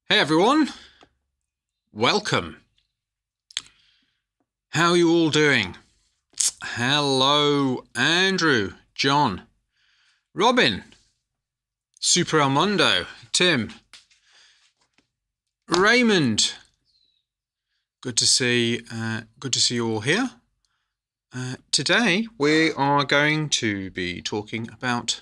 Hey everyone, welcome. How are you all doing? Hello, Andrew, John, Robin, Super Almondo, Tim, Raymond. Good to see you all here. Today we are going to be talking about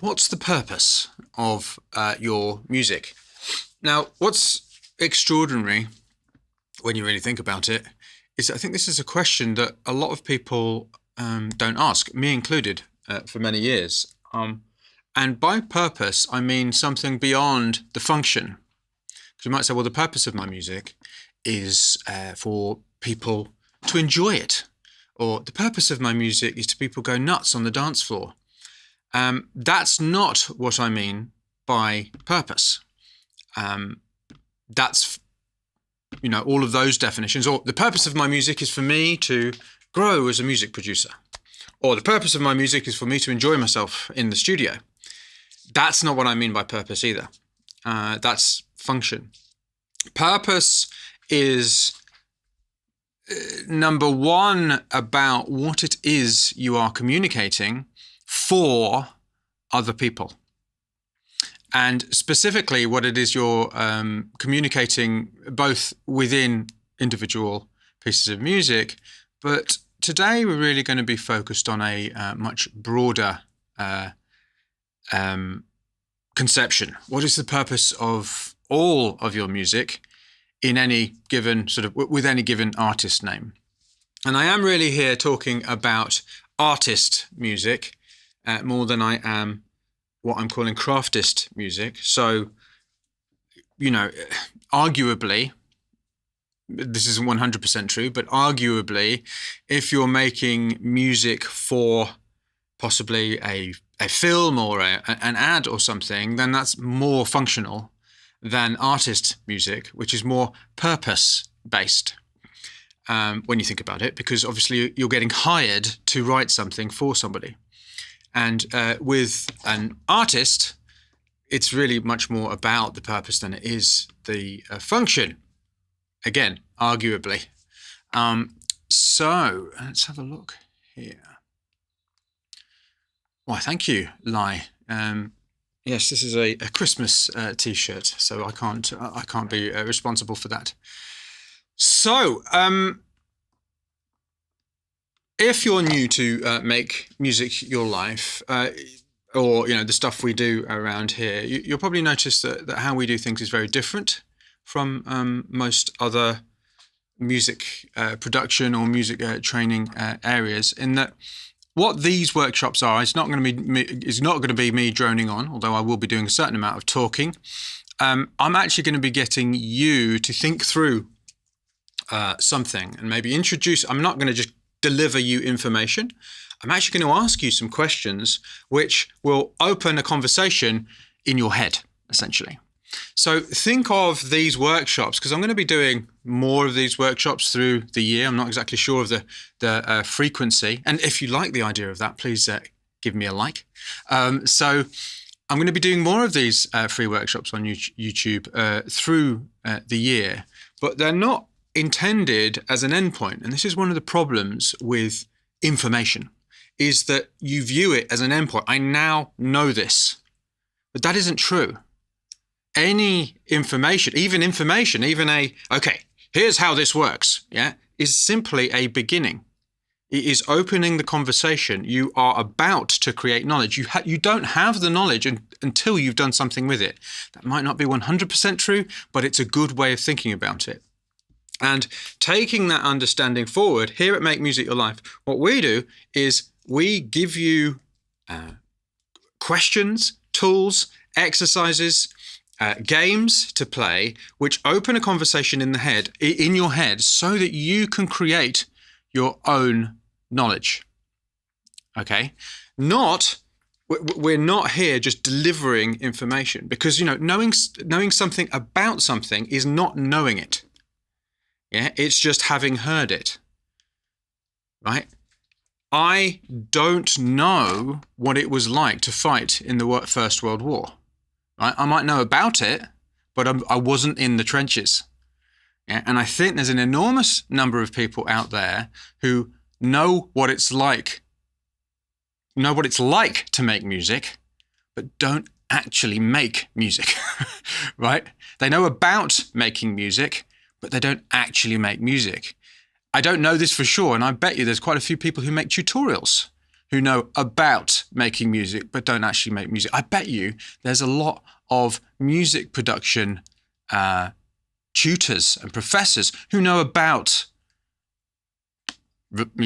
what's the purpose of your music. Now, what's extraordinary when you really think about it is I think this is a question that a lot of people don't ask, me included, for many years. And by purpose, I mean something beyond the function. Because you might say, well, the purpose of my music is for people to enjoy it. Or the purpose of my music is to people go nuts on the dance floor. That's not what I mean by purpose. That's, all of those definitions. Or the purpose of my music is for me to grow as a music producer. Or the purpose of my music is for me to enjoy myself in the studio. That's not what I mean by purpose either. That's function. Purpose is number one about what it is you are communicating for other people. And specifically what it is you're communicating both within individual pieces of music, but today we're really going to be focused on a much broader conception. What is the purpose of all of your music in any given with any given artist name? And I am really here talking about artist music more than I am what I'm calling craftist music. So, arguably, this isn't 100% true, but arguably, if you're making music for possibly a film or an ad or something, then that's more functional than artist music, which is more purpose-based when you think about it, because obviously you're getting hired to write something for somebody. And with an artist, it's really much more about the purpose than it is the function. Again, arguably. So let's have a look here. Why, thank you, Lai. Yes, this is a Christmas T-shirt, so I can't be responsible for that. So, if you're new to make music your life, or the stuff we do around here, you'll probably notice that how we do things is very different from most other music production or music training areas. In that, what these workshops are, it's not going to be me droning on, although I will be doing a certain amount of talking. I'm actually going to be getting you to think through something and maybe introduce. I'm not going to just deliver you information. I'm actually going to ask you some questions which will open a conversation in your head, essentially. So think of these workshops, because I'm going to be doing more of these workshops through the year. I'm not exactly sure of the frequency. And if you like the idea of that, please give me a like. So I'm going to be doing more of these free workshops on YouTube through the year, but they're not intended as an endpoint. And this is one of the problems with information, is that you view it as an endpoint. I now know this, but that isn't true. Any information, okay, here's how this works, is simply a beginning. It is opening the conversation. You are about to create knowledge. You don't have the knowledge until you've done something with it. That might not be 100% true, but it's a good way of thinking about it. And taking that understanding forward, here at Make Music Your Life, what we do is we give you questions, tools, exercises, games to play, which open a conversation in your head, so that you can create your own knowledge. Okay? We're not here just delivering information, because knowing something about something is not knowing it. Yeah, it's just having heard it. Right? I don't know what it was like to fight in the First World War. Right? I might know about it, but I wasn't in the trenches. Yeah? And I think there's an enormous number of people out there who know what it's like to make music, but don't actually make music, right? They know about making music, but they don't actually make music. I don't know this for sure, and I bet you there's quite a few people who make tutorials who know about making music, but don't actually make music. I bet you there's a lot of music production tutors and professors who know about, using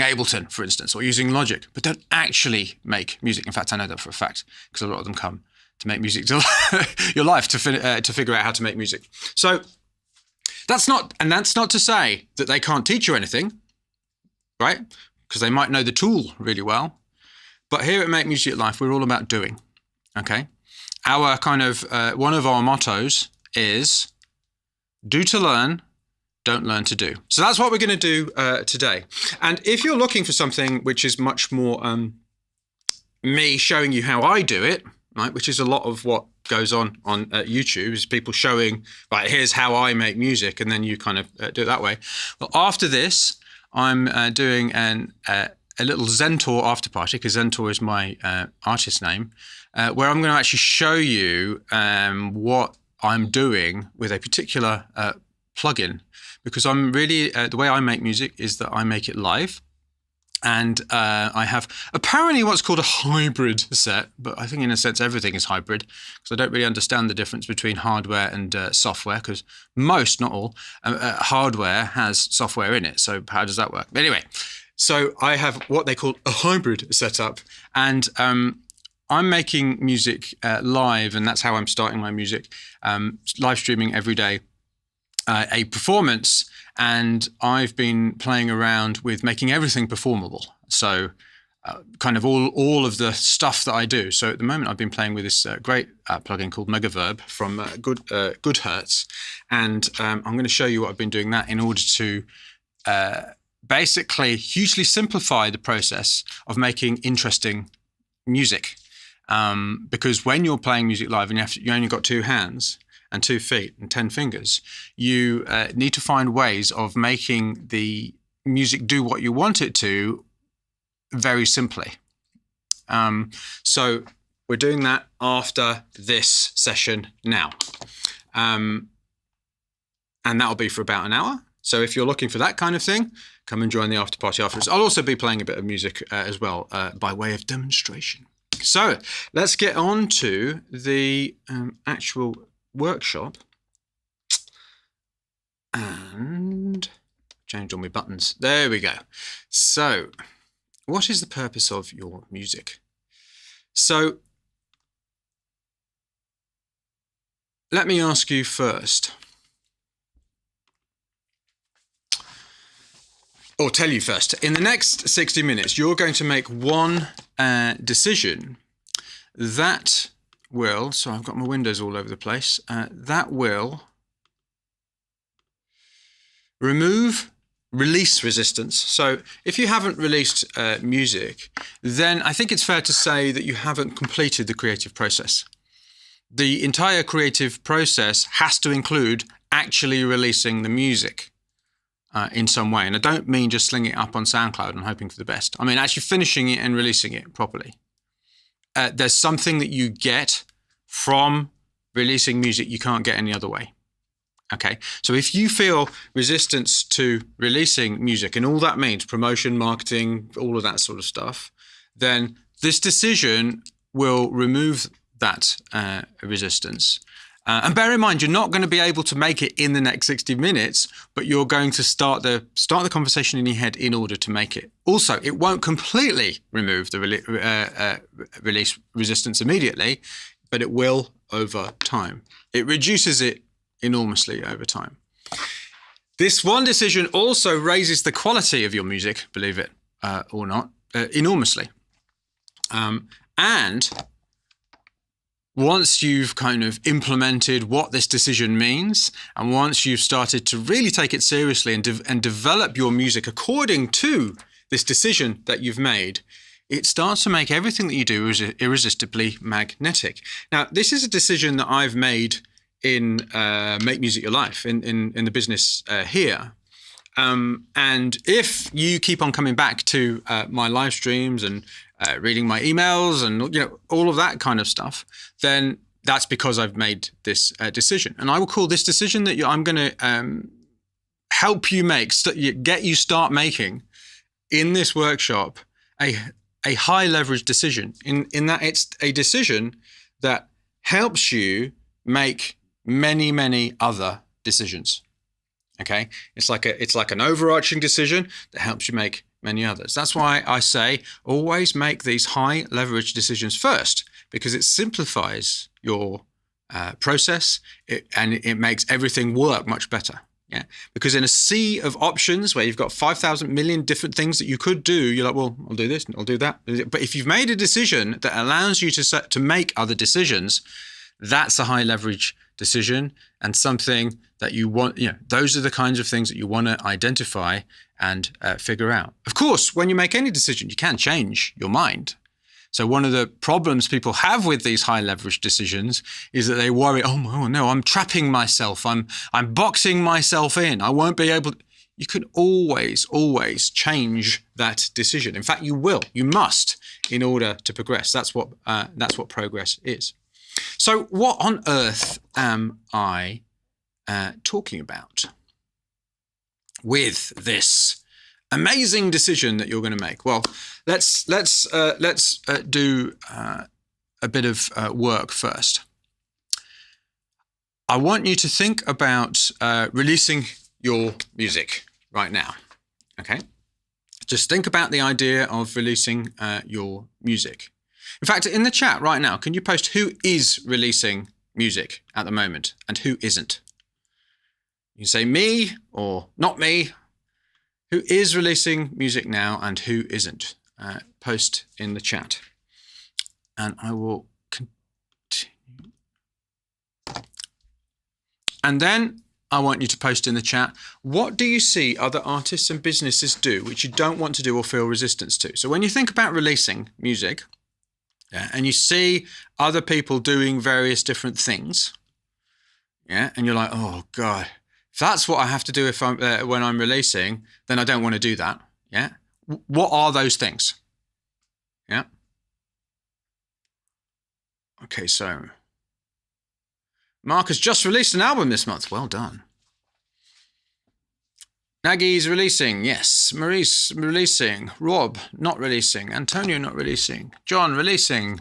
Ableton, for instance, or using Logic, but don't actually make music. In fact, I know that for a fact, because a lot of them come to make music to your life to figure out how to make music. So that's not to say that they can't teach you anything, right? Because they might know the tool really well. But here at Make Music Life, we're all about doing, okay? Our kind of, one of our mottos is do to learn, don't learn to do. So that's what we're going to do today. And if you're looking for something which is much more me showing you how I do it, right, which is a lot of what goes on YouTube, is people showing, right, here's how I make music, and then you kind of do it that way. Well, after this, I'm doing a little Zentor after party, because Zentor is my artist name, where I'm going to actually show you what I'm doing with a particular plugin, because I'm really, the way I make music is that I make it live. And I have apparently what's called a hybrid set, but I think in a sense everything is hybrid, because I don't really understand the difference between hardware and software, because most, not all, hardware has software in it. So how does that work? But anyway, so I have what they call a hybrid setup, and I'm making music live, and that's how I'm starting my music, live streaming every day. A performance, and I've been playing around with making everything performable. So kind of all of the stuff that I do. So at the moment I've been playing with this great plugin called Megaverb from Goodhertz, and I'm going to show you what I've been doing that in order to basically hugely simplify the process of making interesting music. Because when you're playing music live and you only got 2 hands and 2 feet and 10 fingers, you need to find ways of making the music do what you want it to very simply. So we're doing that after this session now. And that'll be for about an hour. So if you're looking for that kind of thing, come and join the after party afterwards. I'll also be playing a bit of music as well by way of demonstration. So let's get on to the actual workshop, and changed all my buttons. There we go. So what is the purpose of your music? So let me ask you first, or tell you first, in the next 60 minutes, you're going to make one decision that will, so I've got my windows all over the place, that will remove release resistance. So if you haven't released music, then I think it's fair to say that you haven't completed the creative process. The entire creative process has to include actually releasing the music in some way. And I don't mean just slinging it up on SoundCloud and hoping for the best. I mean actually finishing it and releasing it properly. There's something that you get from releasing music you can't get any other way. Okay, so if you feel resistance to releasing music, and all that means promotion, marketing, all of that sort of stuff, then this decision will remove that resistance. And bear in mind, you're not going to be able to make it in the next 60 minutes, but you're going to start the conversation in your head in order to make it. Also, it won't completely remove the release resistance immediately, but it will over time. It reduces it enormously over time. This one decision also raises the quality of your music, believe it or not, enormously. And once you've kind of implemented what this decision means, and once you've started to really take it seriously and develop your music according to this decision that you've made, it starts to make everything that you do irresistibly magnetic. Now, this is a decision that I've made in Make Music Your Life, in the business here. And if you keep on coming back to my live streams and reading my emails and all of that kind of stuff, then that's because I've made this decision. And I will call this decision that I'm going to help you make, get you start making in this workshop a high leverage decision. In that it's a decision that helps you make many other decisions. Okay, it's like an overarching decision that helps you make many others. That's why I say always make these high leverage decisions first, because it simplifies your process and it makes everything work much better. Yeah, because in a sea of options where you've got 5,000 million different things that you could do, you're like, well, I'll do this, I'll do that. But if you've made a decision that allows you to make other decisions, that's a high leverage decision and something that you want. Those are the kinds of things that you want to identify and figure out. Of course, when you make any decision, you can change your mind. So one of the problems people have with these high leverage decisions is that they worry, oh no, I'm trapping myself. I'm boxing myself in. I won't be able to. You can always change that decision. In fact, you must in order to progress. That's what progress is. So what on earth am I talking about with this amazing decision that you're going to make? Well, let's do a bit of work first. I want you to think about releasing your music right now. Okay, just think about the idea of releasing your music. In fact, in the chat right now, can you post who is releasing music at the moment and who isn't? You can say me or not me. Who is releasing music now and who isn't? Post in the chat. And I will continue. And then I want you to post in the chat, what do you see other artists and businesses do which you don't want to do or feel resistance to? So when you think about releasing music, and you see other people doing various different things, and you're like, oh God, if that's what I have to do when I'm releasing, then I don't want to do that. What are those things? Okay, so Mark has just released an album this month. Well done. Nagy's releasing, yes. Maurice releasing. Rob not releasing. Antonio not releasing. John releasing.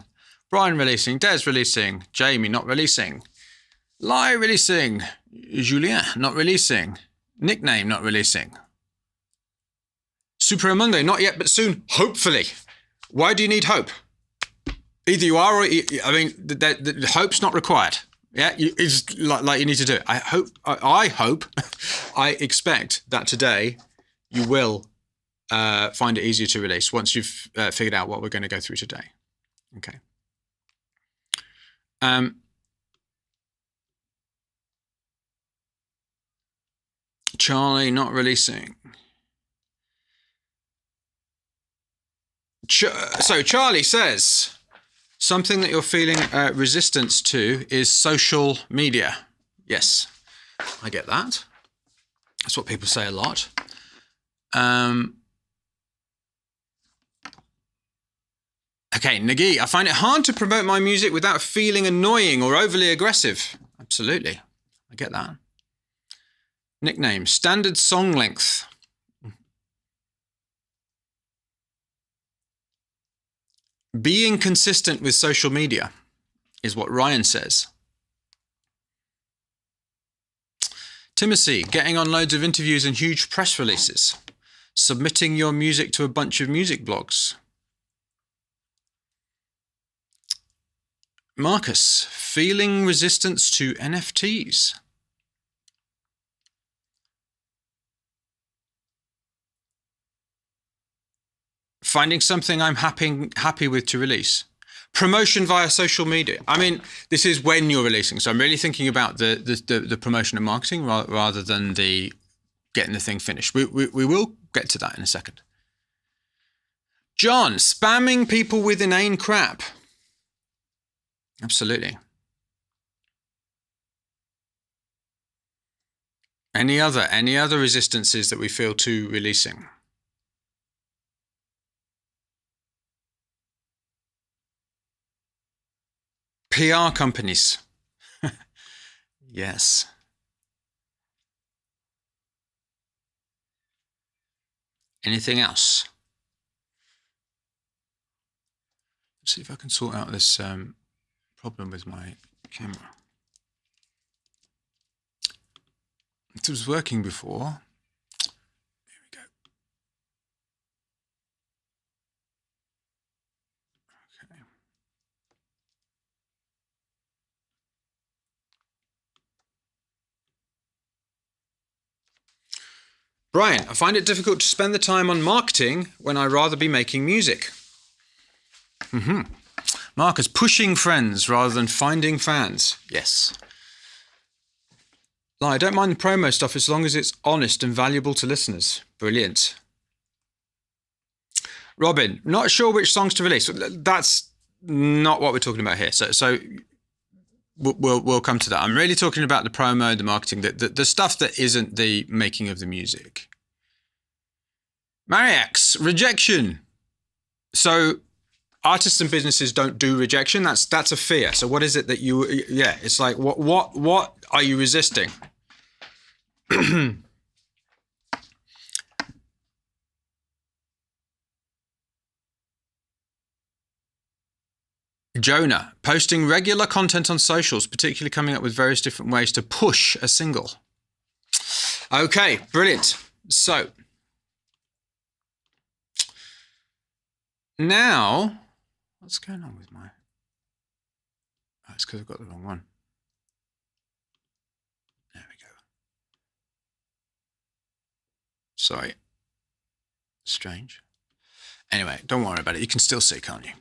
Brian releasing. Des releasing. Jamie not releasing. Lai releasing. Julien not releasing. Nickname not releasing. Supramundo not yet, but soon, hopefully. Why do you need hope? Either you are or the hope's not required. It's like you need to do it. I hope, I expect that today you will find it easier to release once you've figured out what we're going to go through today. Okay. Charlie not releasing. So Charlie says, something that you're feeling resistance to is social media. Yes, I get that. That's what people say a lot. Okay, Nagi, I find it hard to promote my music without feeling annoying or overly aggressive. Absolutely, I get that. Nickname, standard song length. Being consistent with social media is what Ryan says. Timothy, getting on loads of interviews and huge press releases. Submitting your music to a bunch of music blogs. Marcus, feeling resistance to NFTs. Finding something I'm happy with to release. Promotion via social media. I mean, this is when you're releasing. So I'm really thinking about the promotion and marketing rather than the getting the thing finished. We will get to that in a second. John, spamming people with inane crap. Absolutely. Any other resistances that we feel to releasing? PR companies. Yes. Anything else? Let's see if I can sort out this problem with my camera. It was working before. Here we go. Okay. Brian, I find it difficult to spend the time on marketing when I'd rather be making music. Marcus, pushing friends rather than finding fans. Yes. I don't mind the promo stuff as long as it's honest and valuable to listeners. Brilliant. Robin, not sure which songs to release. That's not what we're talking about here. So we'll come to that. I'm really talking about the promo, the marketing, the stuff that isn't the making of the music. Mariax, rejection. So artists and businesses don't do rejection. That's a fear. So what is it that it's like, what are you resisting? Jonah, posting regular content on socials, particularly coming up with various different ways to push a single. Okay, brilliant. So now, what's going on with my... Oh, it's because I've got the wrong one. There we go. Sorry. Strange. Anyway, don't worry about it. You can still see, can't you?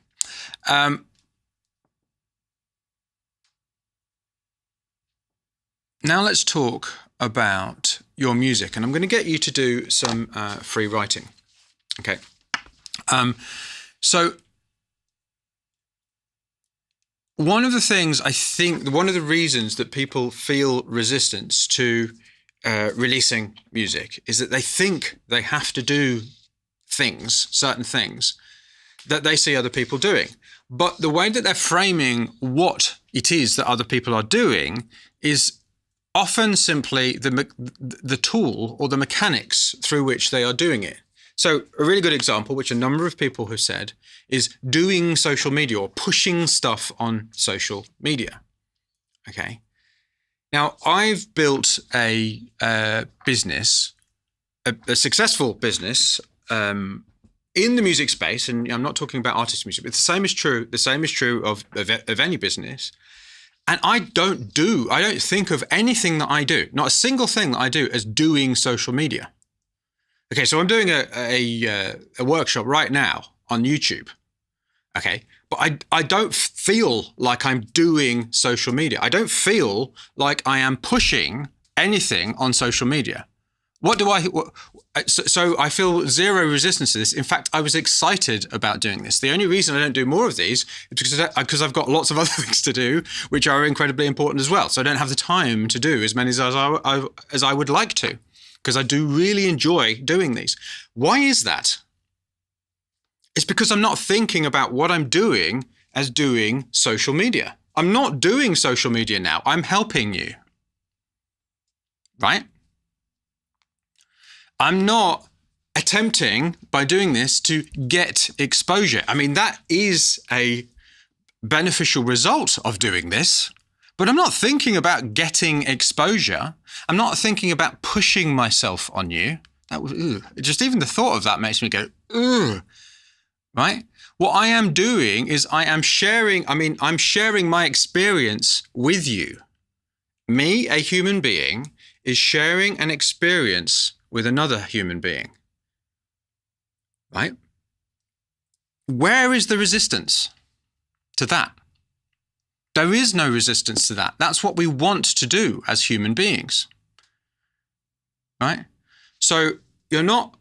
Now let's talk about your music, and I'm going to get you to do some free writing. Okay. So one of the things I think, one of the reasons that people feel resistance to releasing music is that they think they have to do certain things that they see other people doing. But the way that they're framing what it is that other people are doing is often simply the tool or the mechanics through which they are doing it. So a really good example, which a number of people have said, is doing social media or pushing stuff on social media. Okay. Now, I've built a business, a successful business in the music space, and I'm not talking about artist music, but the same is true of any business. And I don't think of anything that I do, not a single thing that I do, as doing social media. Okay, so I'm doing a workshop right now on YouTube. Okay, but I don't feel like I'm doing social media. I don't feel like I am pushing anything on social media. So I feel zero resistance to this. In fact, I was excited about doing this. The only reason I don't do more of these is because I've got lots of other things to do, which are incredibly important as well. So I don't have the time to do as many as I would like to, because I do really enjoy doing these. Why is that? It's because I'm not thinking about what I'm doing as doing social media. I'm not doing social media now. I'm helping you, right? I'm not attempting by doing this to get exposure. I mean, that is a beneficial result of doing this, but I'm not thinking about getting exposure. I'm not thinking about pushing myself on you. Just even the thought of that makes me go, ugh, right? What I am doing is I'm sharing my experience with you. Me, a human being, is sharing an experience with another human being, right? Where is the resistance? to that. There is no resistance to that. That's what we want to do as human beings, right? So you're not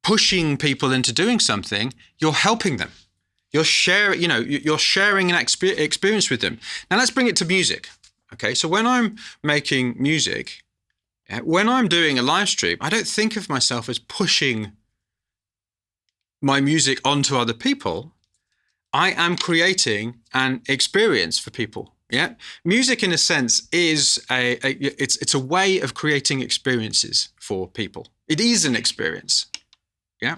pushing people into doing something, you're helping them. You're sharing an experience with them. Now let's bring it to music. Okay, so when I'm making music, when I'm doing a live stream, I don't think of myself as pushing my music onto other people. I am creating an experience for people. Yeah, music, in a sense, is it's a way of creating experiences for people. It is an experience. Yeah.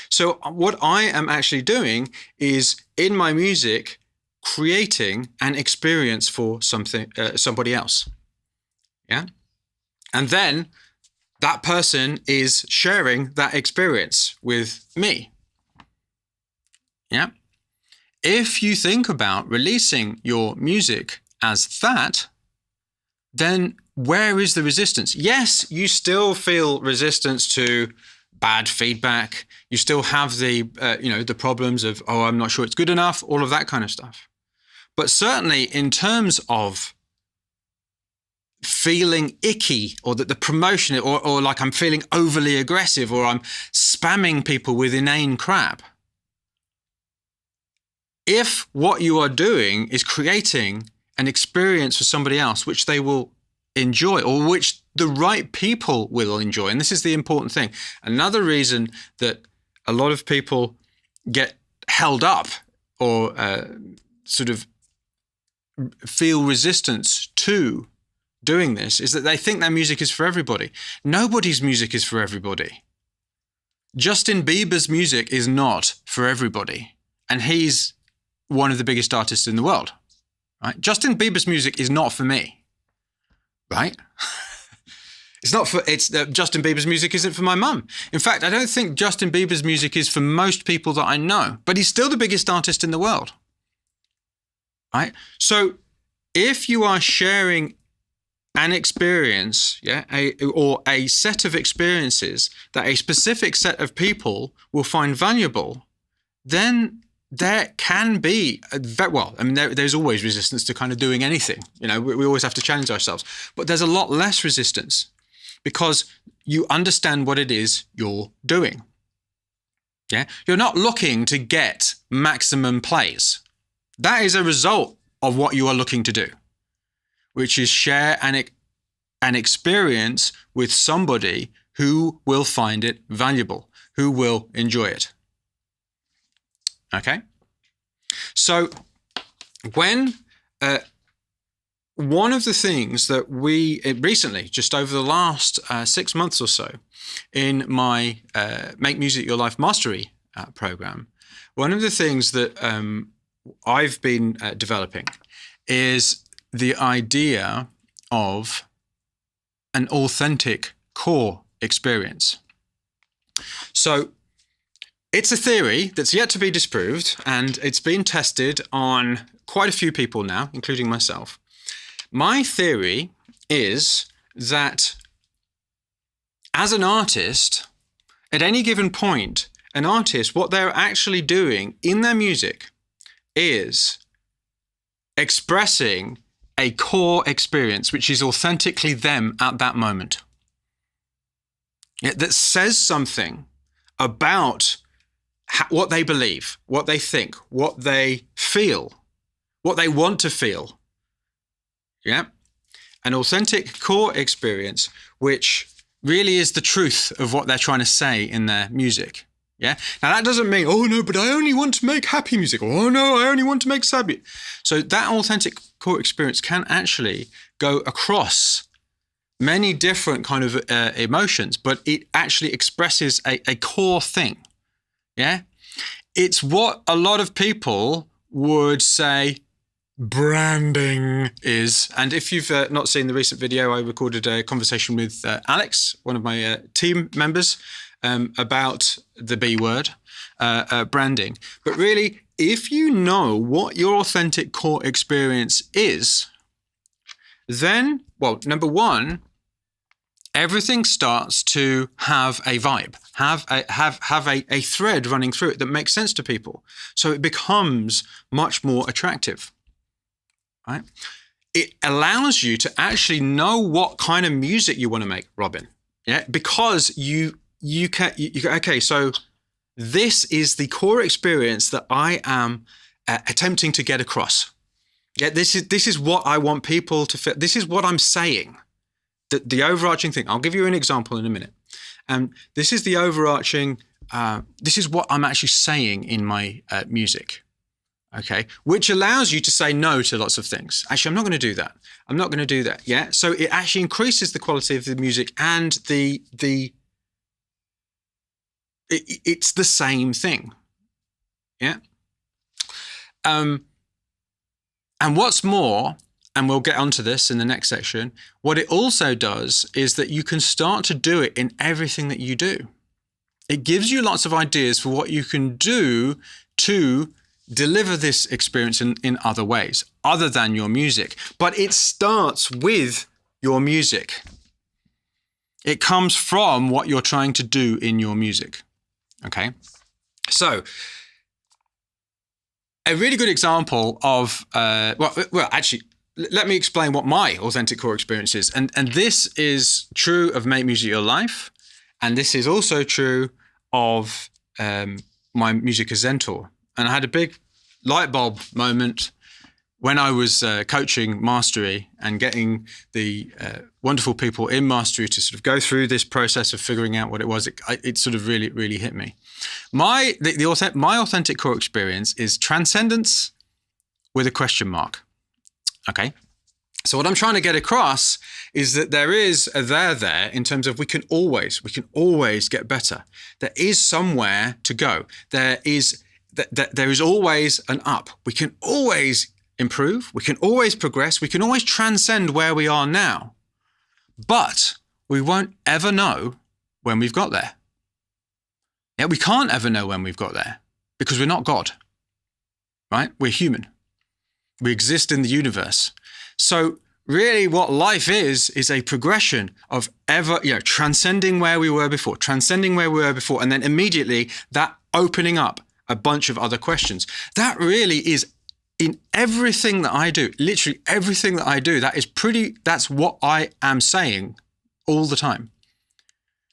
So what I am actually doing is, in my music, creating an experience for somebody else. Yeah. And then that person is sharing that experience with me. Yeah. If you think about releasing your music as that, then where is the resistance? Yes, you still feel resistance to bad feedback. You still have the problems of, oh, I'm not sure it's good enough, all of that kind of stuff. But certainly in terms of feeling icky, or that the promotion, or like I'm feeling overly aggressive, or I'm spamming people with inane crap. If what you are doing is creating an experience for somebody else which they will enjoy, or which the right people will enjoy, and this is the important thing. Another reason that a lot of people get held up or sort of feel resistance to doing this is that they think their music is for everybody. Nobody's music is for everybody. Justin Bieber's music is not for everybody, and he's one of the biggest artists in the world, right? Justin Bieber's music is not for me, right? Justin Bieber's music isn't for my mum. In fact, I don't think Justin Bieber's music is for most people that I know, but he's still the biggest artist in the world, right? So if you are sharing an experience, or a set of experiences that a specific set of people will find valuable, then there can be, there's always resistance to kind of doing anything. We always have to challenge ourselves. But there's a lot less resistance because you understand what it is you're doing. Yeah, you're not looking to get maximum plays. That is a result of what you are looking to do, which is share an experience with somebody who will find it valuable, who will enjoy it. Okay? So when one of the things that we recently, just over the last 6 months or so, in my Make Music Your Life Mastery program, one of the things that I've been developing is the idea of an authentic core experience. So it's a theory that's yet to be disproved, and it's been tested on quite a few people now, including myself. My theory is that as an artist, at any given point, an artist, what they're actually doing in their music is expressing a core experience, which is authentically them at that moment. That says something about what they believe, what they think, what they feel, what they want to feel. Yeah. An authentic core experience, which really is the truth of what they're trying to say in their music. Yeah. Now that doesn't mean, oh no, but I only want to make happy music. Or, oh no, I only want to make sad music. So that authentic core experience can actually go across many different kind of emotions, but it actually expresses a core thing. Yeah. It's what a lot of people would say branding is. And if you've not seen the recent video, I recorded a conversation with Alex, one of my team members, about the B word, branding. But really, if you know what your authentic core experience is, then, well, number one, everything starts to have a vibe. have a thread running through it that makes sense to people. So it becomes much more attractive, right? It allows you to actually know what kind of music you want to make, Robin. Yeah, because you okay. So this is the core experience that I am attempting to get across. Yeah, this is what I want people to feel. This is what I'm saying. The overarching thing. I'll give you an example in a minute. This is the overarching. This is what I'm actually saying in my music. Okay, which allows you to say no to lots of things. Actually, I'm not going to do that. I'm not going to do that. Yeah. So it actually increases the quality of the music, and it's the same thing. Yeah. And what's more, and we'll get onto this in the next section, what it also does is that you can start to do it in everything that you do. It gives you lots of ideas for what you can do to deliver this experience in other ways, other than your music. But it starts with your music. It comes from what you're trying to do in your music. Okay? So, a really good example of, well, actually, let me explain what my authentic core experience is. And this is true of Make Music Your Life. And this is also true of my music as Zentor. And I had a big light bulb moment when I was coaching Mastery and getting the wonderful people in Mastery to sort of go through this process of figuring out what it was. It sort of really, really hit me. My authentic core experience is transcendence with a question mark. Okay. So what I'm trying to get across is that there is a there in terms of we can always get better. There is somewhere to go. There is always an up. We can always improve. We can always progress. We can always transcend where we are now. But we won't ever know when we've got there. Yeah, we can't ever know when we've got there because we're not God, right? We're human. We exist in the universe. So really what life is a progression of transcending where we were before, and then immediately that opening up a bunch of other questions. That really is in everything that I do, literally everything that I do, that's what I am saying all the time.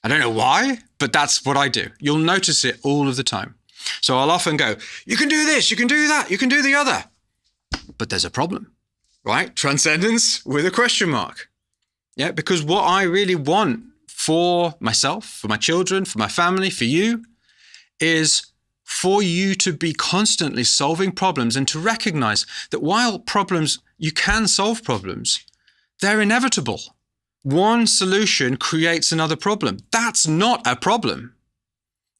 I don't know why, but that's what I do. You'll notice it all of the time. So I'll often go, you can do this, you can do that, you can do the other. But there's a problem, right? Transcendence with a question mark. Yeah, because what I really want for myself, for my children, for my family, for you, is for you to be constantly solving problems and to recognize that while you can solve problems, they're inevitable. One solution creates another problem. That's not a problem.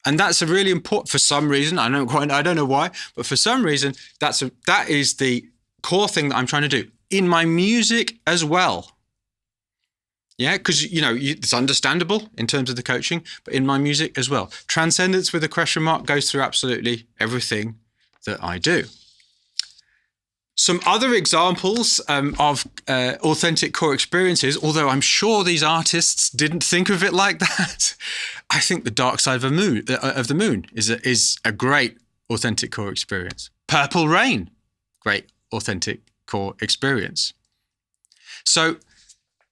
And that's a really important, for some reason, I don't know why, but for some reason, that is the core thing that I'm trying to do in my music as well. Yeah, because, it's understandable in terms of the coaching, but in my music as well. Transcendence with a question mark goes through absolutely everything that I do. Some other examples of authentic core experiences, although I'm sure these artists didn't think of it like that. I think the dark side of the moon is a great authentic core experience. Purple Rain, great authentic core experience. So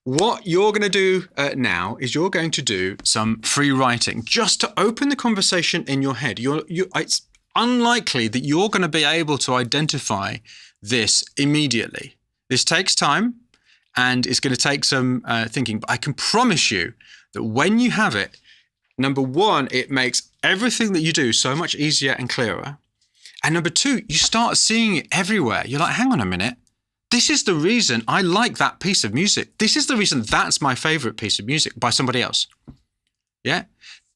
what you're going to do now is you're going to do some free writing just to open the conversation in your head. It's unlikely that you're going to be able to identify this immediately. This takes time and it's going to take some thinking, but I can promise you that when you have it, number one, it makes everything that you do so much easier and clearer. And number two, you start seeing it everywhere. You're like, hang on a minute. This is the reason I like that piece of music. This is the reason that's my favorite piece of music by somebody else. Yeah.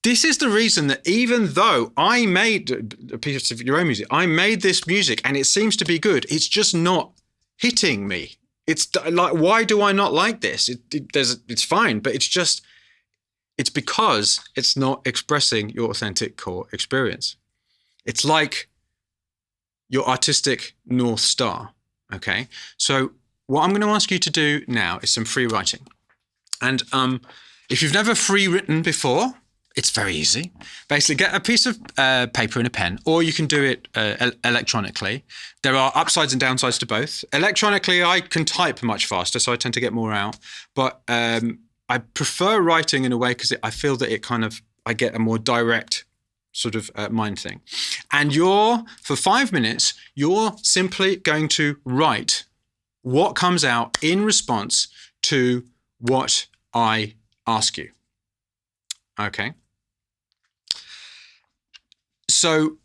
This is the reason that even though I made a piece of your own music, I made this music and it seems to be good, it's just not hitting me. It's like, why do I not like this? It's fine, but it's because it's not expressing your authentic core experience. It's like your artistic North Star. Okay. So what I'm going to ask you to do now is some free writing. And if you've never free written before, It's very easy. Basically, get a piece of paper and a pen, or you can do it electronically. There are upsides and downsides to both. Electronically, I can type much faster, so I tend to get more out. But I prefer writing in a way because I feel that I get a more direct sort of mind thing. And for 5 minutes, you're simply going to write what comes out in response to what I ask you. Okay. So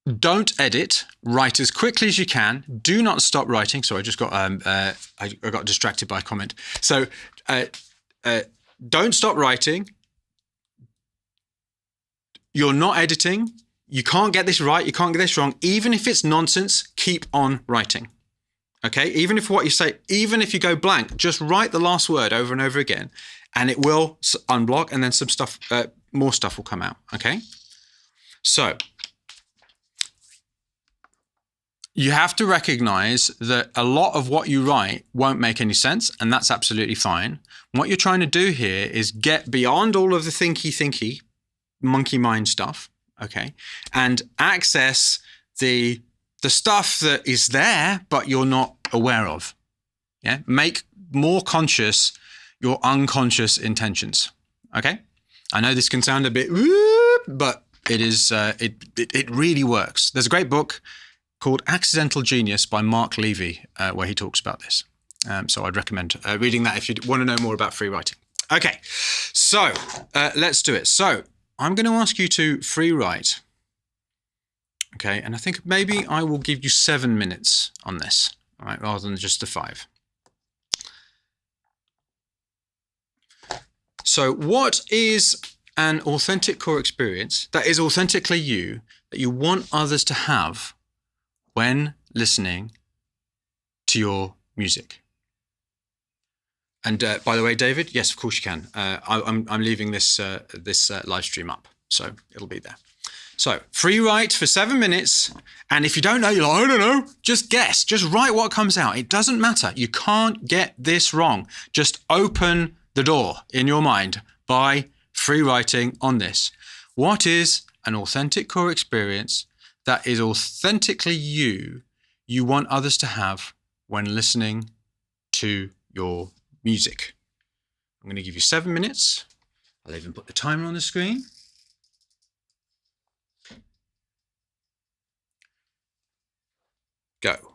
don't edit. Write as quickly as you can. Do not stop writing. Sorry, I just got I got distracted by a comment. So don't stop writing. You're not editing. You can't get this right. You can't get this wrong. Even if it's nonsense, keep on writing. Okay? Even if what you say, even if you go blank, just write the last word over and over again, and it will unblock, and then some stuff, more stuff will come out. Okay? So you have to recognize that a lot of what you write won't make any sense, and that's absolutely fine. What you're trying to do here is get beyond all of the thinky, monkey mind stuff, okay, and access the stuff that is there, but you're not aware of. Yeah, make more conscious your unconscious intentions. Okay, I know this can sound a bit, but it is. It really works. There's a great book called Accidental Genius by Mark Levy, where he talks about this. So I'd recommend reading that if you want to know more about free writing. Okay, so let's do it. So I'm going to ask you to free write. Okay, and I think maybe I will give you 7 minutes on this, all right, rather than just the 5. So what is an authentic core experience that is authentically you, that you want others to have when listening to your music? And by the way, David, yes, of course you can. I'm leaving this live stream up, so it'll be there. So free write for 7 minutes, and if you don't know, you're like, I don't know, just guess, just write what comes out. It doesn't matter. You can't get this wrong. Just open the door in your mind by free writing on this. What is an authentic core experience that is authentically you want others to have when listening to your music? I'm going to give you 7 minutes. I'll even put the timer on the screen. Go.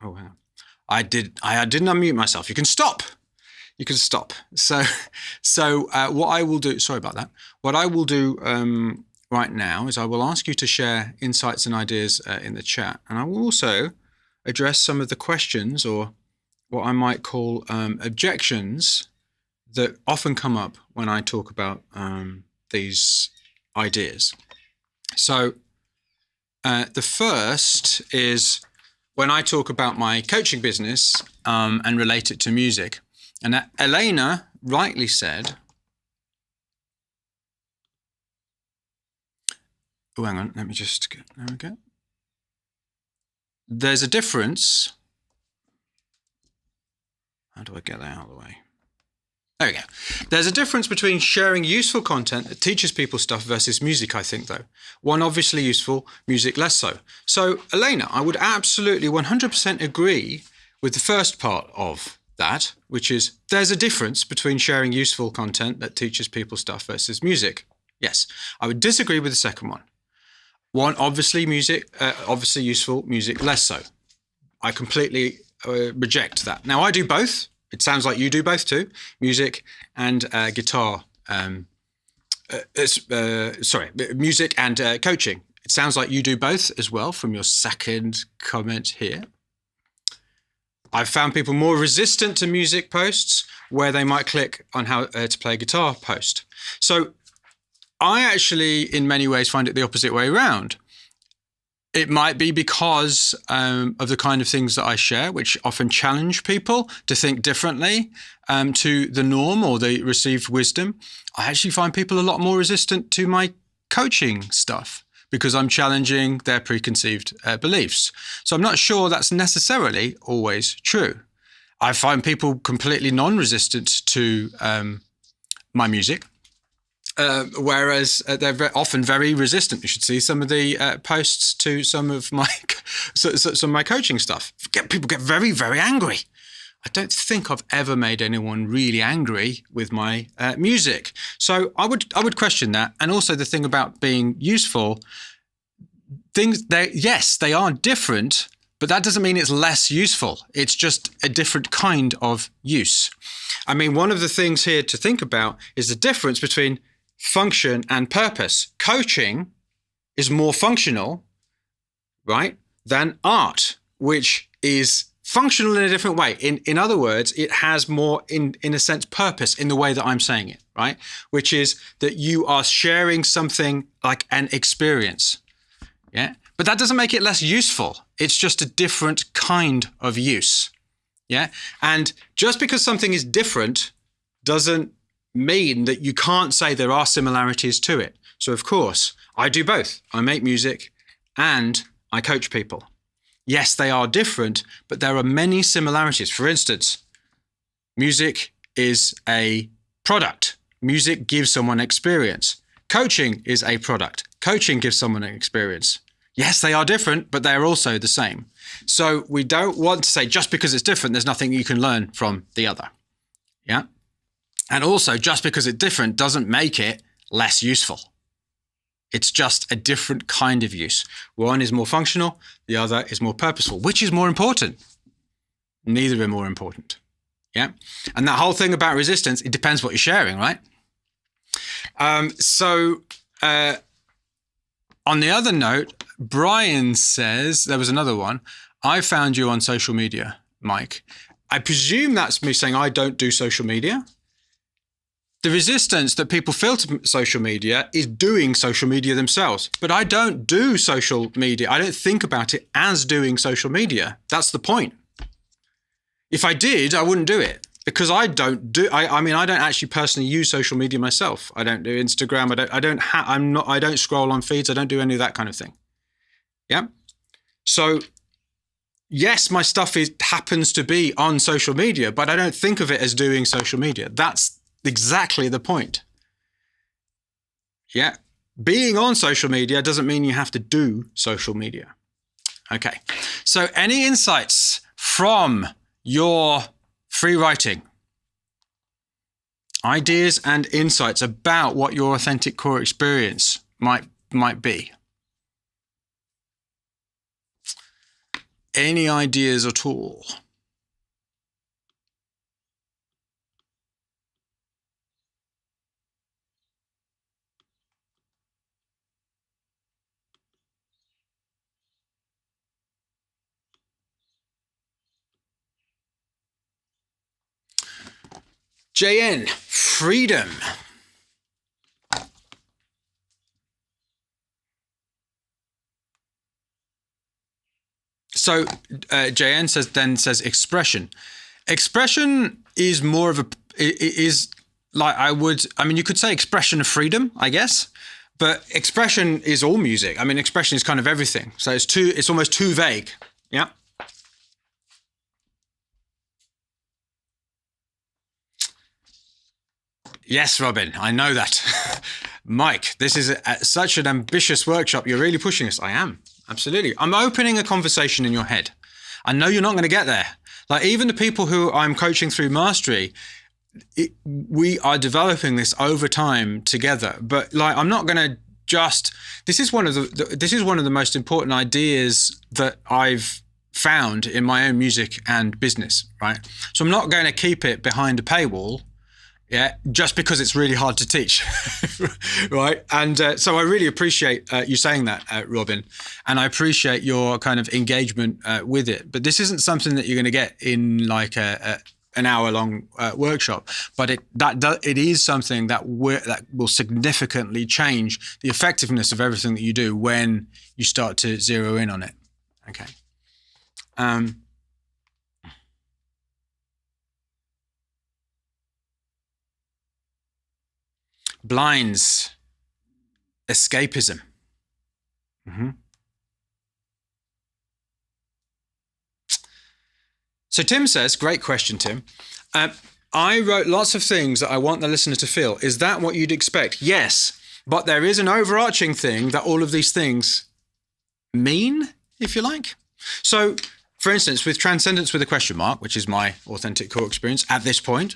Oh, hang on. I didn't unmute myself. You can stop. You can stop. So what I will do, sorry about that. What I will do right now is I will ask you to share insights and ideas in the chat. And I will also address some of the questions, or what I might call objections, that often come up when I talk about these ideas. So the first is when I talk about my coaching business and relate it to music. And Elena rightly said, oh, hang on, let me just get, there we go. There's a difference. How do I get that out of the way? There we go. There's a difference between sharing useful content that teaches people stuff versus music, I think, though. One obviously useful, music less so. So, Elena, I would absolutely 100% agree with the first part of that, which is there's a difference between sharing useful content that teaches people stuff versus music. Yes, I would disagree with the second one. One, obviously obviously useful, music less so. I completely reject that. Now, I do both. It sounds like you do both too, music and guitar. Music and coaching. It sounds like you do both as well from your second comment here. I've found people more resistant to music posts where they might click on how to play a guitar post. So I actually, in many ways, find it the opposite way around. It might be because of the kind of things that I share, which often challenge people to think differently to the norm or the received wisdom. I actually find people a lot more resistant to my coaching stuff because I'm challenging their preconceived beliefs. So I'm not sure that's necessarily always true. I find people completely non-resistant to my music. Whereas they're often very resistant. You should see some of the posts to some of my coaching stuff. People get very, very angry. I don't think I've ever made anyone really angry with my music. So I would question that. And also the thing about being useful, yes, they are different, but that doesn't mean it's less useful. It's just a different kind of use. I mean, one of the things here to think about is the difference between function and purpose. Coaching is more functional, right, than art, which is functional in a different way. In other words, it has more, in a sense, purpose in the way that I'm saying it, right? Which is that you are sharing something like an experience, yeah? But that doesn't make it less useful. It's just a different kind of use, yeah? And just because something is different doesn't mean that you can't say there are similarities to it. So of course, I do both. I make music and I coach people. Yes, they are different, but there are many similarities. For instance, music is a product. Music gives someone experience. Coaching is a product. Coaching gives someone an experience. Yes, they are different, but they're also the same. So we don't want to say just because it's different, there's nothing you can learn from the other. Yeah. And also, just because it's different doesn't make it less useful. It's just a different kind of use. One is more functional, the other is more purposeful. Which is more important? Neither are more important. Yeah. And that whole thing about resistance, it depends what you're sharing, right? On the other note, Brian says, there was another one, I found you on social media, Mike. I presume that's me saying I don't do social media. The resistance that people feel to social media is doing social media themselves. But I don't do social media. I don't think about it as doing social media. That's the point. If I did, I wouldn't do it because I don't actually personally use social media myself. I don't do Instagram. I don't scroll on feeds. I don't do any of that kind of thing. Yeah. So yes, my stuff happens to be on social media, but I don't think of it as doing social media. That's exactly the point. Yeah. Being on social media doesn't mean you have to do social media. Okay. So any insights from your free writing? Ideas and insights about what your authentic core experience might be. Any ideas at all? JN, freedom. So JN says expression. Expression is more of is like you could say expression of freedom, I guess, but expression is all music. I mean, expression is kind of everything. So it's almost too vague. Yeah. Yes, Robin, I know that. Mike, this is such an ambitious workshop. You're really pushing us. I am. Absolutely. I'm opening a conversation in your head. I know you're not going to get there. Like even the people who I'm coaching through mastery, we are developing this over time together. But like, I'm not going to just. This is one of the most important ideas that I've found in my own music and business. Right. So I'm not going to keep it behind a paywall. Yeah, just because it's really hard to teach, right? And so I really appreciate you saying that, Robin, and I appreciate your kind of engagement with it. But this isn't something that you're going to get in like an hour-long workshop. But it is something that will significantly change the effectiveness of everything that you do when you start to zero in on it. Okay. Blinds, escapism. Mm-hmm. So Tim says, great question, Tim. I wrote lots of things that I want the listener to feel. Is that what you'd expect? Yes, but there is an overarching thing that all of these things mean, if you like. So, for instance, with Transcendence with a question mark, which is my authentic core experience at this point,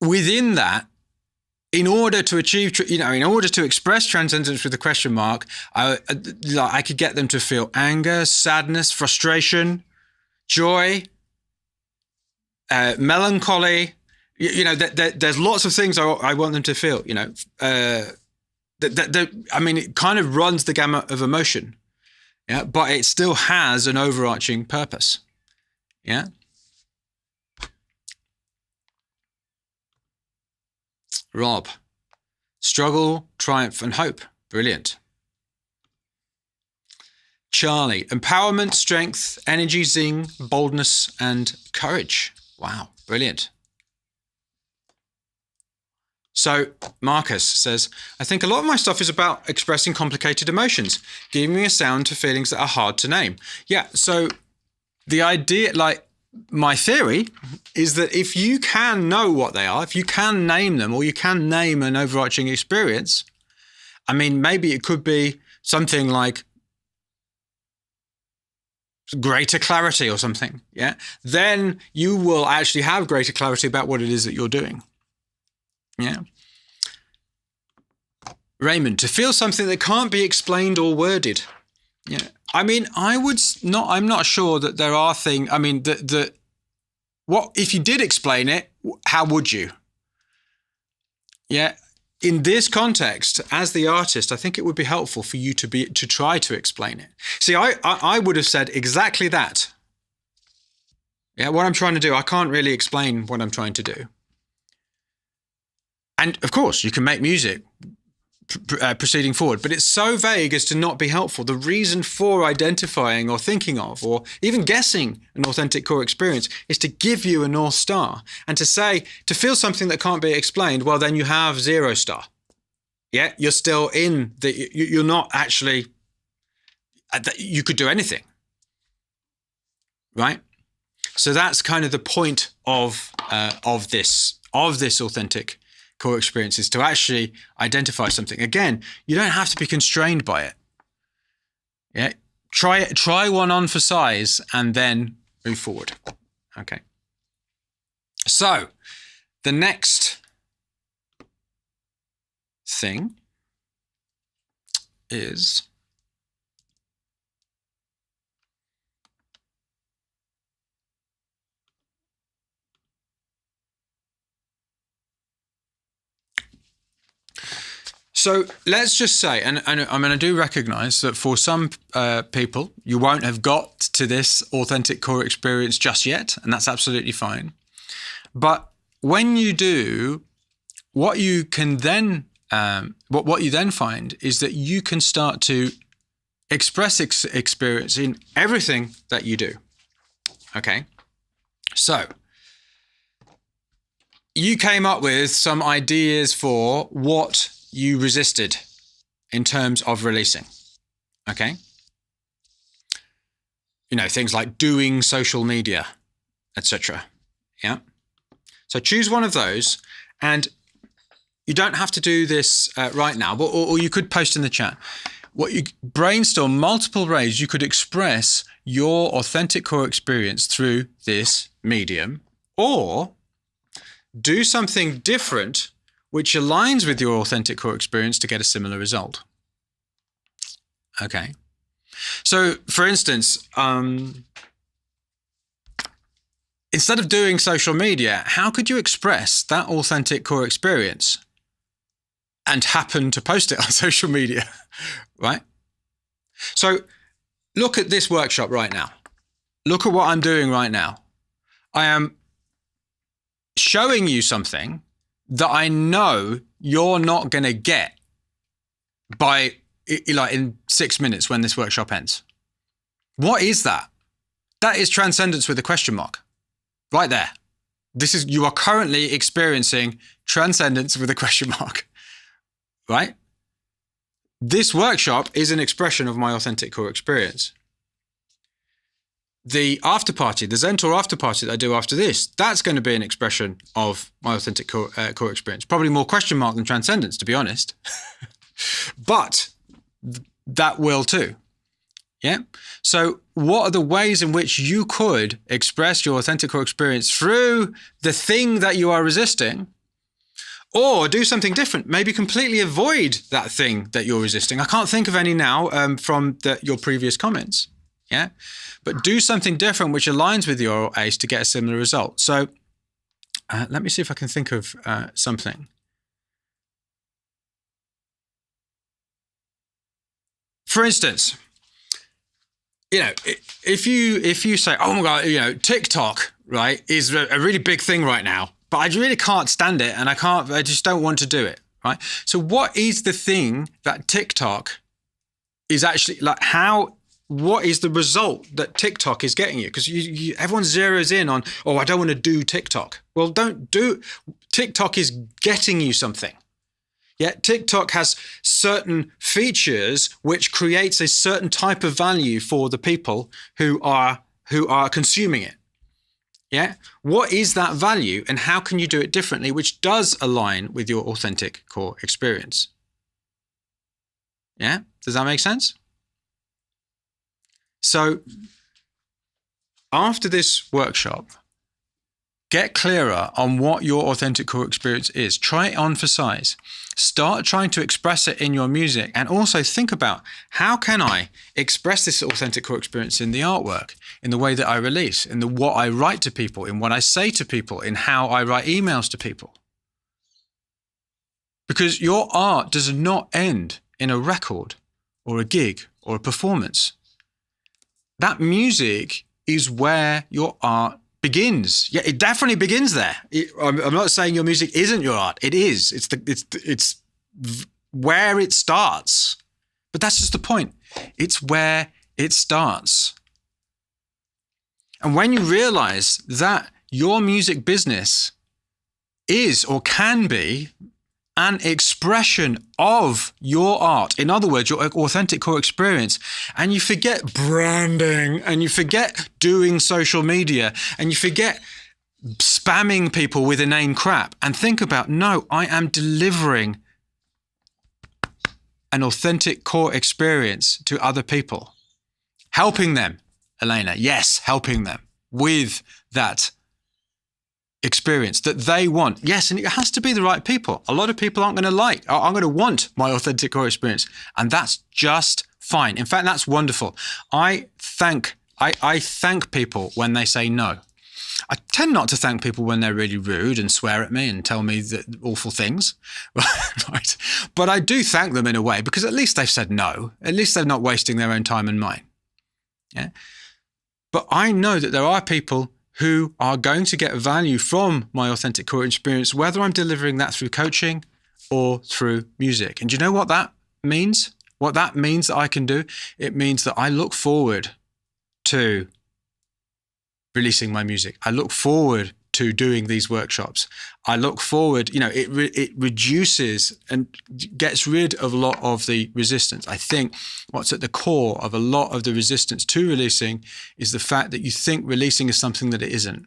within that, in order to achieve, in order to express transcendence with a question mark, I could get them to feel anger, sadness, frustration, joy, melancholy. There's lots of things I want them to feel. I mean, it kind of runs the gamut of emotion, yeah, but it still has an overarching purpose, yeah. Rob, struggle, triumph, and hope. Brilliant. Charlie, empowerment, strength, energy, zing, boldness, and courage. Wow, brilliant. So Marcus says, I think a lot of my stuff is about expressing complicated emotions, giving a sound to feelings that are hard to name. Yeah, so the idea, like, my theory is that if you can know what they are, if you can name them, or you can name an overarching experience, I mean, maybe it could be something like greater clarity or something, yeah? Then you will actually have greater clarity about what it is that you're doing, yeah? Raymond, to feel something that can't be explained or worded. Yeah. I mean, I'm not sure that there are things, I mean, what, if you did explain it, how would you? Yeah. In this context, as the artist, I think it would be helpful for you to try to explain it. See, I would have said exactly that. Yeah. What I'm trying to do, I can't really explain what I'm trying to do. And of course, you can make music proceeding forward, but it's so vague as to not be helpful. The reason for identifying or thinking of or even guessing an authentic core experience is to give you a North Star and to say, to feel something that can't be explained, well, then you have 0 star. Yeah, you're still in you're not actually, you could do anything, right? So that's kind of the point of this authentic core experience, is to actually identify something. Again, you don't have to be constrained by it. Yeah, try one on for size and then move forward. Okay. So the next thing is So let's just say, and I mean, I do recognize that for some people, you won't have got to this authentic core experience just yet, and that's absolutely fine. But when you do, what you can then, what you then find is that you can start to express experience in everything that you do. Okay, so you came up with some ideas for what you resisted in terms of releasing. Okay, things like doing social media, etc. Yeah. So choose one of those, and you don't have to do this right now, but or you could post in the chat. What you brainstorm multiple ways you could express your authentic core experience through this medium, or do something different which aligns with your authentic core experience to get a similar result. Okay. So, for instance, instead of doing social media, how could you express that authentic core experience and happen to post it on social media, right? So look at this workshop right now. Look at what I'm doing right now. I am showing you something that I know you're not going to get by in 6 minutes when this workshop ends. What is that? That is transcendence with a question mark. Right there. You are currently experiencing transcendence with a question mark. Right? This workshop is an expression of my authentic core experience. The after party, the Zen Tour after party that I do after this, that's going to be an expression of my authentic core experience. Probably more question mark than transcendence, to be honest. But that will too. Yeah. So what are the ways in which you could express your authentic core experience through the thing that you are resisting, or do something different? Maybe completely avoid that thing that you're resisting. I can't think of any now from your previous comments. Yeah. But do something different which aligns with your ACE to get a similar result. So let me see if I can think of something. For instance, if you say, oh my God, TikTok, right, is a really big thing right now, but I really can't stand it and I just don't want to do it, right? So what is the thing that TikTok is actually like, what is the result that TikTok is getting you? Because everyone zeroes in on, I don't want to do TikTok. Well, TikTok is getting you something. Yeah, TikTok has certain features which creates a certain type of value for the people who are consuming it. Yeah, what is that value and how can you do it differently, which does align with your authentic core experience? Yeah, does that make sense? So after this workshop, get clearer on what your authentic core experience is. Try it on for size. Start trying to express it in your music, and also think about, how can I express this authentic core experience in the artwork, in the way that I release, in what I write to people, in what I say to people, in how I write emails to people. Because your art does not end in a record or a gig or a performance. That music is where your art begins. Yeah, it definitely begins there. I'm not saying your music isn't your art. It is. It's where it starts. But that's just the point. It's where it starts. And when you realize that your music business is or can be an expression of your art, in other words, your authentic core experience, and you forget branding, and you forget doing social media, and you forget spamming people with inane crap, and think about, no, I am delivering an authentic core experience to other people. Helping them, Elena, yes, helping them with that experience that they want. Yes, and it has to be the right people. A lot of people aren't going to want my authentic core experience, and that's just fine. In fact, that's wonderful. I thank people when they say no. I tend not to thank people when they're really rude and swear at me and tell me awful things, right? But I do thank them in a way, because at least they've said no. At least they're not wasting their own time and mine. Yeah. But I know that there are people who are going to get value from my authentic core experience, whether I'm delivering that through coaching or through music. And do you know what that means? What that means that I can do? It means that I look forward to releasing my music. I look forward to doing these workshops. I look forward, it reduces and gets rid of a lot of the resistance. I think what's at the core of a lot of the resistance to releasing is the fact that you think releasing is something that it isn't.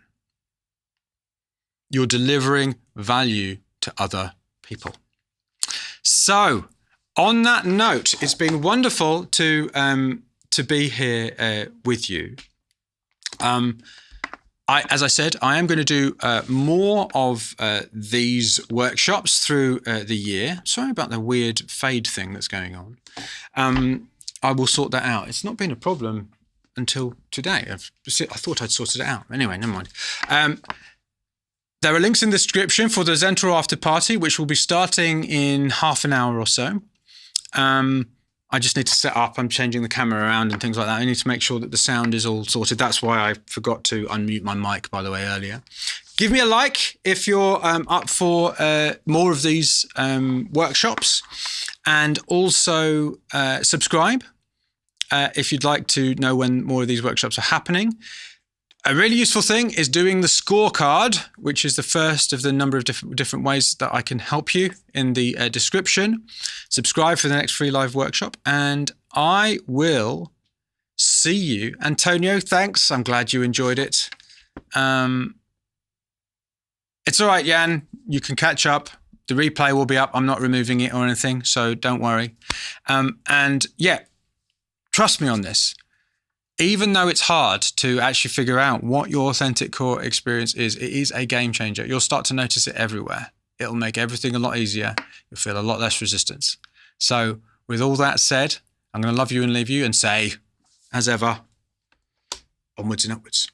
You're delivering value to other people. So, on that note, it's been wonderful to be here with you. As I said, I am going to do more of these workshops through the year. Sorry about the weird fade thing that's going on. I will sort that out. It's not been a problem until today. I thought I'd sorted it out. Anyway, never mind. There are links in the description for the Zen Tour After Party, which will be starting in half an hour or so. I just need to set up. I'm changing the camera around and things like that. I need to make sure that the sound is all sorted. That's why I forgot to unmute my mic, by the way, earlier. Give me a like if you're up for more of these workshops, and also subscribe if you'd like to know when more of these workshops are happening. A really useful thing is doing the scorecard, which is the first of the number of different ways that I can help you in the description. Subscribe for the next free live workshop, and I will see you. Antonio, thanks. I'm glad you enjoyed it. It's all right, Jan. You can catch up. The replay will be up. I'm not removing it or anything, so don't worry. And yeah, trust me on this. Even though it's hard to actually figure out what your authentic core experience is, it is a game changer. You'll start to notice it everywhere. It'll make everything a lot easier. You'll feel a lot less resistance. So with all that said, I'm going to love you and leave you and say, as ever, onwards and upwards.